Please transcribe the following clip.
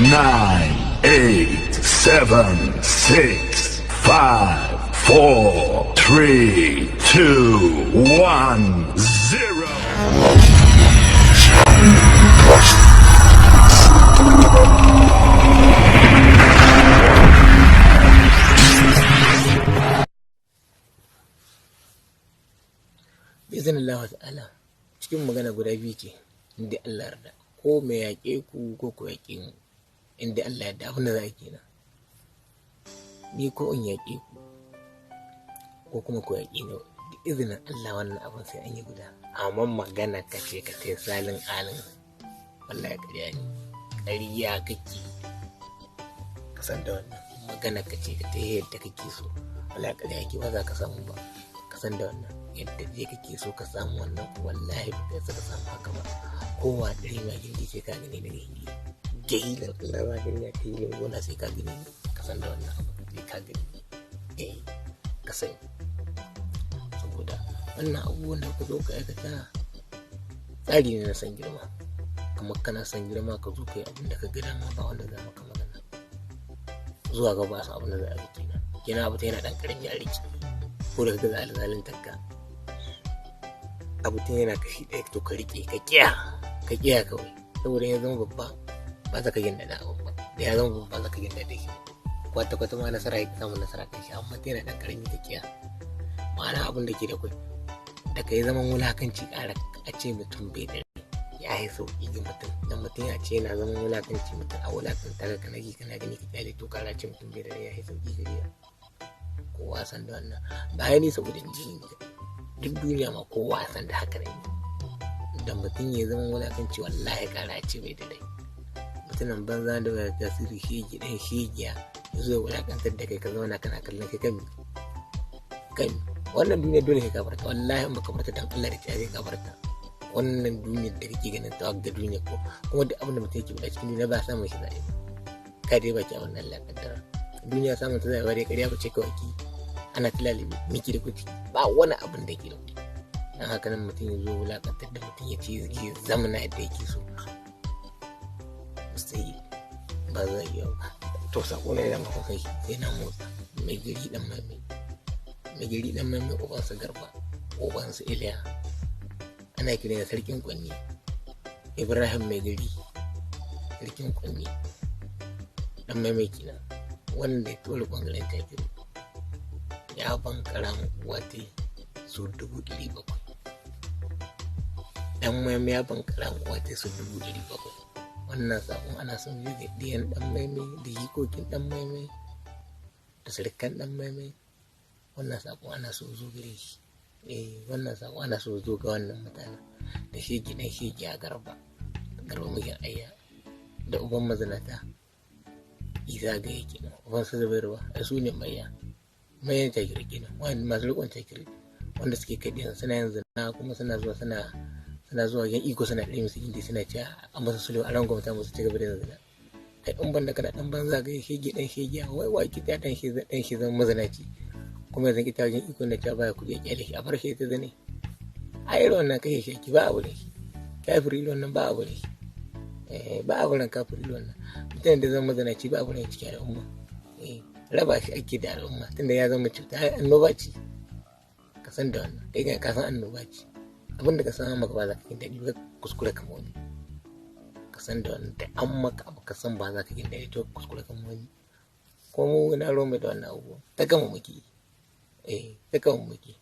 nine, eight, seven, six, five, four, three, two, one, zero. Bizin Allah ta'ala cikin magana guda biyu ce inda Allah yarda ko mai yaƙe ku ko ku yaƙe mu inda Allah yarda abin da za a kenan ni ko in yaƙe ku ko kuma ku yaƙe ni da izinin Allah wannan abin sai an yi guda amma magana ka ce ka tai salin alin wallahi ƙarya ne ƙarya kake ka san da wannan magana ka ce ka tai yadda kake so wallahi ƙarya kake ba za ka samu ba ka san da wannan yadda je kake so ka samu wannan wallahi ba kai saka samu haka ba kowa dare ma gindi sai ka gani daga hindi jahilan Allah ba gani ya kai yin gona sai ka gani ka san da wannan abu sai ka gani ka san saboda wannan abubuwan da ka zo ka aikata tsari ne na san girma kamar kana san girma ka zo kai abin da ka gida ma ba wanda za maka magana zuwa ga ba su abin da za a yi kenan abu ta yana dan karami a riki ko da ka ga zaluntar ka abu tun yana kashi ɗaya to ka riƙe ka kiya kawai saboda ya zama babba ba za ka yin da abu ba da ya zama babba za ka yin da shi kwata ma nasara ya samu nasara kan shi amma tun yana ɗan ƙarami ka kiya ma'ana abin da ke da kwai da ka yi zaman wulakanci ƙara a ce mutum bai da ya yi sauƙi ga mutum dan mutum ya ce yana zaman wulakanci mutum a wulakanta ka kana gani ka kyale to ƙara ce mutum bai da ya yi sauƙi gari ya kowa san da wannan bayan ni saboda jini duk duniya ma kowa san da haka ne idan mutum ya zama wulakanci wallahi kara ce bai da rai mutumin banza da bai tasiri shege dan shegiya ya zo wulakantar da kai ka zauna kana kallon kai kami wannan duniya dole ka kafarta wallahi in baka farta dan Allah da ta zai kafarta wannan duniyar da kake ganin ta ga duniya ko kuma duk abin da mutum yake bada cikin duniya ba samun shi zai ka dai baki a wannan Allah kaddara duniya samun ta zai bare ƙarya ba ce kawai ana tilalibi miki da kuti ba wani abin da ke da kuɗi dan haka nan mutum ya zo wulakantar da mutum ya ce zai zamana yadda yake so sai ba zai yi ba to sako ne da maka kai sai na motsa mai gari dan mai ubansa garba ubansa iliya ana kira da sarkin kwanni ibrahim mai gari sarkin kwanni dan mai kina wanda ya tole bangaren tafiya ya bankara wata su 700,000 dan maimai ya bankara wata su 700,000 wannan sabon ana son yi da ɗiyan dan maimai da jikokin dan maimai da sirkan dan maimai wannan sabon ana so zo gare shi wannan sabon ana so zo ga wannan mutane da shege dan shege a garba mijin ayya da uban mazinata isa ga yake nan uban su zubarwa a su ne maiya mayan takiri kenan wanda masu rikon takiri wanda suke kaɗi suna yin zina kuma suna zuwa yan iko suna ɗaya musu inda suna cewa a masu sulhu a rangwamta musu ci gaba da zina kai in banda kana ɗan banza ga shege ɗan shege wai wa kita ɗan shi zama mazanaci kuma yanzu kita wajen iko na cewa baya kuɗi a kyale shi a bar shi ta zane a irin wannan kashe shi ba abu da shi kafiri wannan ba abu da shi ba abu da kafiri wannan mutane da zama mazanaci ba abu da cikin al'umma raba shi ake da al'umma tunda ya zama cuta annoba ce ka san da wannan kai ka san annoba ce abinda ka san maka ba za ka yi daɗi ba kuskure kamar wani ka san da wannan da an maka abu ka san ba za ka yi daɗi to kuskure kamar wani ko mu na rome da wannan abubuwa ta gama muke ta gama muke